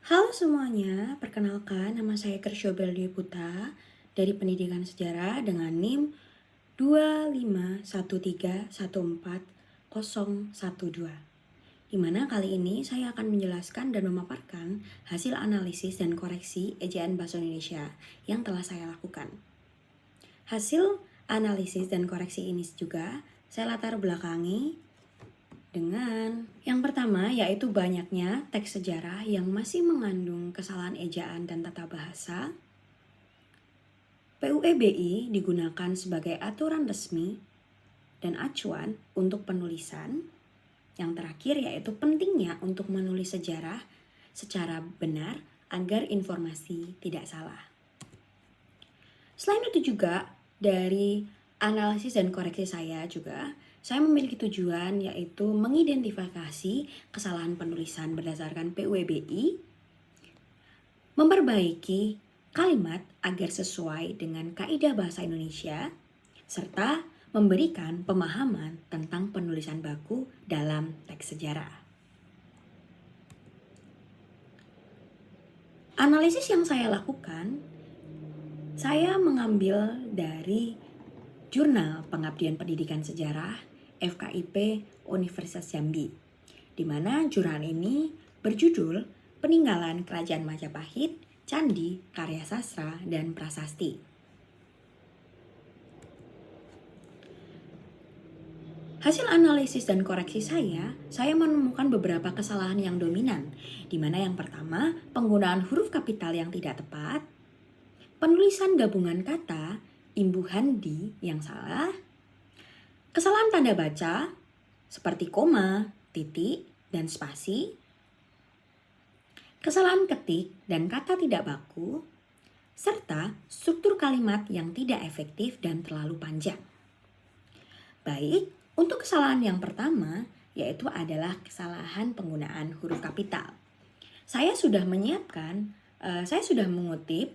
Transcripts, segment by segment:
Halo semuanya, perkenalkan nama saya Kersyo Beldi Putra dari Pendidikan Sejarah dengan NIM 251314012. Di mana kali ini saya akan menjelaskan dan memaparkan hasil analisis dan koreksi ejaan bahasa Indonesia yang telah saya lakukan. Hasil analisis dan koreksi ini juga saya latar belakangi dengan yang pertama yaitu banyaknya teks sejarah yang masih mengandung kesalahan ejaan dan tata bahasa. PUEBI digunakan sebagai aturan resmi dan acuan untuk penulisan. Yang terakhir yaitu pentingnya untuk menulis sejarah secara benar agar informasi tidak salah. Selain itu juga dari analisis dan koreksi saya memiliki tujuan yaitu mengidentifikasi kesalahan penulisan berdasarkan PUEBI, memperbaiki kalimat agar sesuai dengan kaidah bahasa Indonesia, serta memberikan pemahaman tentang penulisan baku dalam teks sejarah. Analisis yang saya lakukan, saya mengambil dari Jurnal Pengabdian Pendidikan Sejarah FKIP Universitas Jambi, di mana jurnal ini berjudul Peninggalan Kerajaan Majapahit, Candi, Karya Sastra, dan Prasasti. Hasil analisis dan koreksi saya menemukan beberapa kesalahan yang dominan, di mana yang pertama, penggunaan huruf kapital yang tidak tepat, penulisan gabungan kata, imbuhan di yang salah, kesalahan tanda baca, seperti koma, titik, dan spasi, kesalahan ketik dan kata tidak baku, serta struktur kalimat yang tidak efektif dan terlalu panjang. Baik, untuk kesalahan yang pertama, yaitu adalah kesalahan penggunaan huruf kapital. Saya sudah mengutip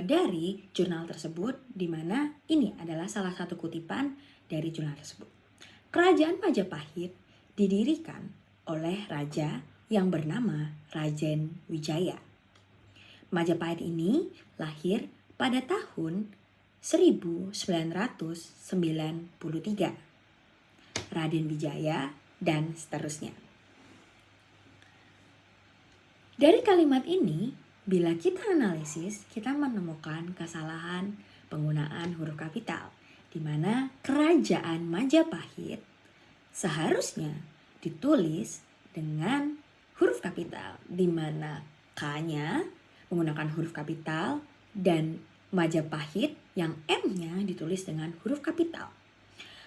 dari jurnal tersebut, di mana ini adalah salah satu kutipan dari jurnal tersebut. Kerajaan Majapahit didirikan oleh raja yang bernama Raden Wijaya. Majapahit ini lahir pada tahun 1993. Raden Wijaya dan seterusnya. Dari kalimat ini, bila kita analisis, kita menemukan kesalahan penggunaan huruf kapital, di mana Kerajaan Majapahit seharusnya ditulis dengan huruf kapital, di mana K-nya menggunakan huruf kapital dan Majapahit yang M-nya ditulis dengan huruf kapital.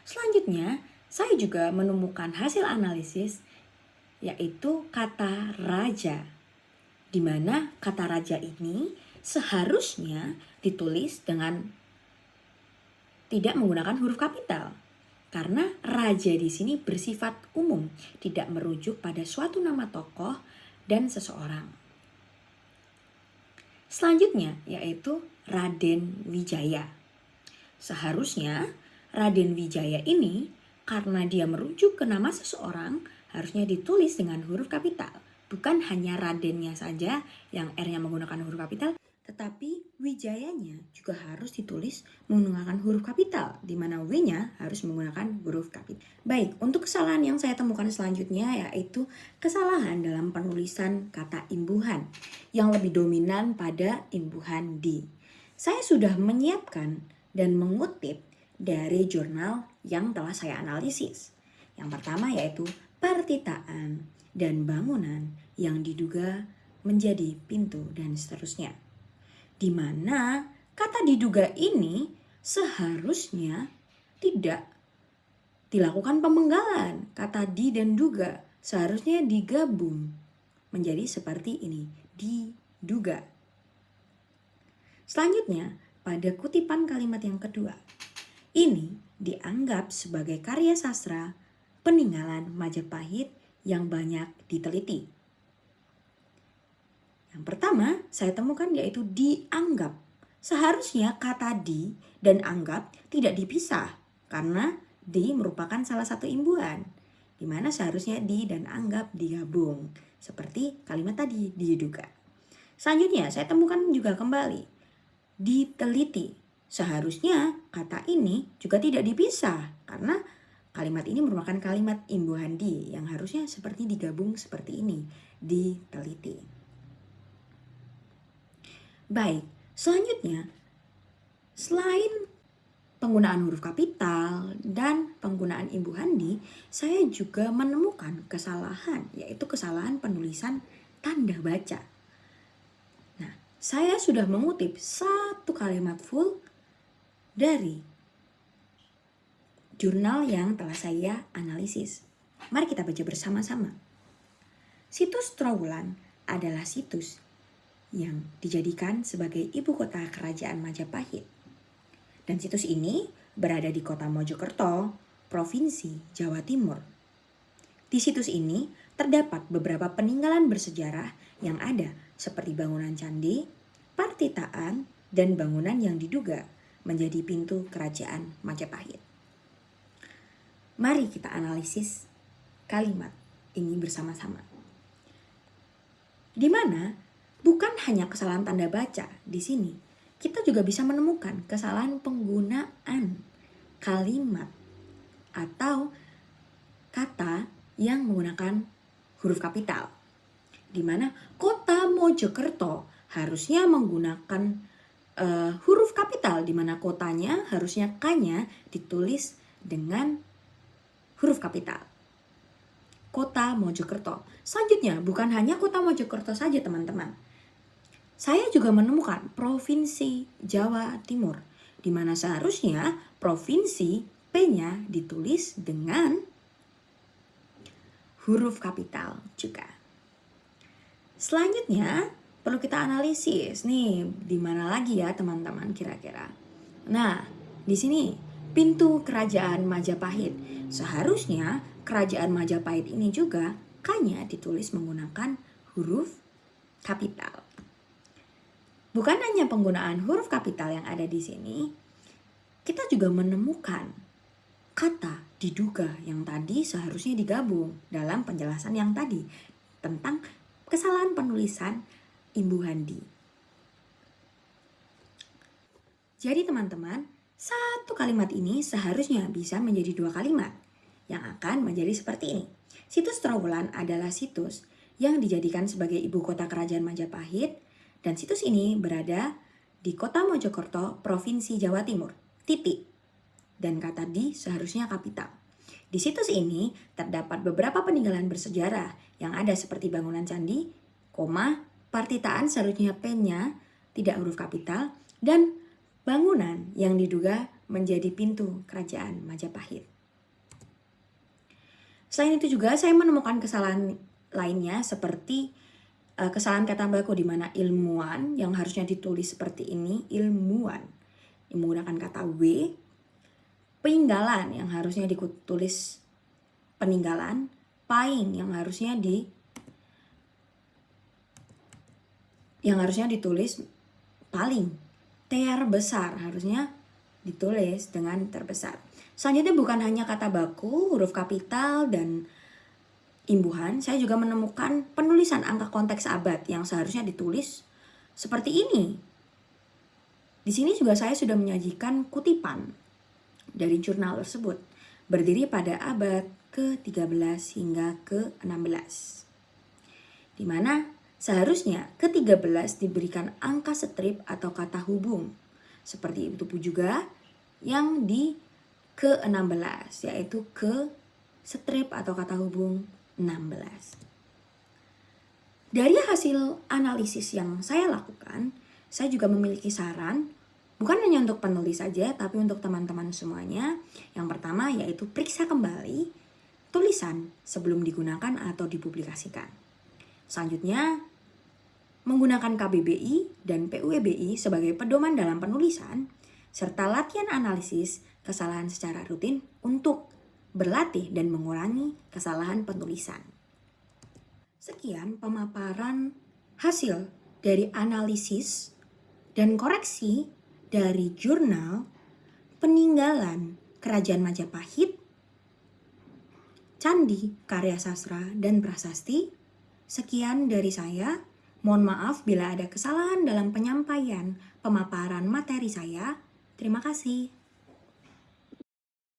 Selanjutnya, saya juga menemukan hasil analisis yaitu kata raja, di mana kata raja ini seharusnya ditulis dengan tidak menggunakan huruf kapital. Karena raja di sini bersifat umum, tidak merujuk pada suatu nama tokoh dan seseorang. Selanjutnya yaitu Raden Wijaya. Seharusnya Raden Wijaya ini karena dia merujuk ke nama seseorang harusnya ditulis dengan huruf kapital. Bukan hanya Radennya saja yang R-nya menggunakan huruf kapital, tetapi Wijayanya juga harus ditulis menggunakan huruf kapital, di mana W-nya harus menggunakan huruf kapital. Baik, untuk kesalahan yang saya temukan selanjutnya yaitu kesalahan dalam penulisan kata imbuhan yang lebih dominan pada imbuhan di. Saya sudah menyiapkan dan mengutip dari jurnal yang telah saya analisis. Yang pertama yaitu pertitaan dan bangunan yang diduga menjadi pintu dan seterusnya. Di mana kata diduga ini seharusnya tidak dilakukan pemenggalan. Kata di dan duga seharusnya digabung menjadi seperti ini, diduga. Selanjutnya, pada kutipan kalimat yang kedua, ini dianggap sebagai karya sastra peninggalan Majapahit yang banyak diteliti. Yang pertama saya temukan yaitu dianggap. Seharusnya kata di dan anggap tidak dipisah karena di merupakan salah satu imbuhan. di mana seharusnya di dan anggap digabung. Seperti kalimat tadi, diduga. Selanjutnya saya temukan juga kembali, diteliti. Seharusnya kata ini juga tidak dipisah karena kalimat ini merupakan kalimat imbuhan di yang harusnya seperti digabung seperti ini, diteliti. Baik, selanjutnya selain penggunaan huruf kapital dan penggunaan imbuhan di, saya juga menemukan kesalahan, yaitu kesalahan penulisan tanda baca. Nah, saya sudah mengutip satu kalimat full dari jurnal yang telah saya analisis. Mari kita baca bersama-sama. Situs Trowulan adalah situs yang dijadikan sebagai ibu kota kerajaan Majapahit. Dan situs ini berada di kota Mojokerto, Provinsi Jawa Timur. Di situs ini terdapat beberapa peninggalan bersejarah yang ada seperti bangunan candi, partitaan, dan bangunan yang diduga menjadi pintu kerajaan Majapahit. Mari kita analisis kalimat ini bersama-sama. Di mana bukan hanya kesalahan tanda baca di sini, kita juga bisa menemukan kesalahan penggunaan kalimat atau kata yang menggunakan huruf kapital. Di mana kota Mojokerto harusnya menggunakan huruf kapital, di mana kotanya harusnya K-nya ditulis dengan huruf kapital. Kota Mojokerto. Selanjutnya, bukan hanya kota Mojokerto saja teman-teman. Saya juga menemukan Provinsi Jawa Timur, di mana seharusnya provinsi P-nya ditulis dengan huruf kapital juga. Selanjutnya, perlu kita analisis nih, di mana lagi ya teman-teman kira-kira. Nah, di sini pintu kerajaan Majapahit. Seharusnya kerajaan Majapahit ini juga K-nya ditulis menggunakan huruf kapital. Bukan hanya penggunaan huruf kapital yang ada di sini, kita juga menemukan kata diduga yang tadi seharusnya digabung dalam penjelasan yang tadi tentang kesalahan penulisan imbuhan di. Jadi teman-teman, satu kalimat ini seharusnya bisa menjadi dua kalimat yang akan menjadi seperti ini. Situs Trowulan adalah situs yang dijadikan sebagai ibu kota kerajaan Majapahit. Dan situs ini berada di kota Mojokerto, Provinsi Jawa Timur, titik. Dan kata di seharusnya kapital. Di situs ini terdapat beberapa peninggalan bersejarah yang ada seperti bangunan candi, partitaan seharusnya P-nya tidak huruf kapital, dan bangunan yang diduga menjadi pintu kerajaan Majapahit. Selain itu juga saya menemukan kesalahan lainnya seperti kesalahan kata baku di mana ilmuwan yang harusnya ditulis seperti ini, ilmuwan, yang menggunakan kata W, peninggalan yang harusnya ditulis peninggalan, paing yang harusnya ditulis paling, terbesar harusnya ditulis dengan terbesar. Selanjutnya bukan hanya kata baku, huruf kapital dan imbuhan, saya juga menemukan penulisan angka konteks abad yang seharusnya ditulis seperti ini. Di sini juga saya sudah menyajikan kutipan dari jurnal tersebut, berdiri pada abad ke-13 hingga ke-16. Di mana seharusnya ke-13 diberikan angka strip atau kata hubung. Seperti itu juga yang di ke-16, yaitu ke strip atau kata hubung 16. Dari hasil analisis yang saya lakukan, saya juga memiliki saran, bukan hanya untuk penulis saja, tapi untuk teman-teman semuanya. Yang pertama yaitu periksa kembali tulisan sebelum digunakan atau dipublikasikan. Selanjutnya, menggunakan KBBI dan PUEBI sebagai pedoman dalam penulisan, serta latihan analisis kesalahan secara rutin untuk berlatih dan mengurangi kesalahan penulisan. Sekian pemaparan hasil dari analisis dan koreksi dari jurnal peninggalan Kerajaan Majapahit Candi, karya sastra dan prasasti. Sekian dari saya. Mohon maaf bila ada kesalahan dalam penyampaian pemaparan materi saya. Terima kasih.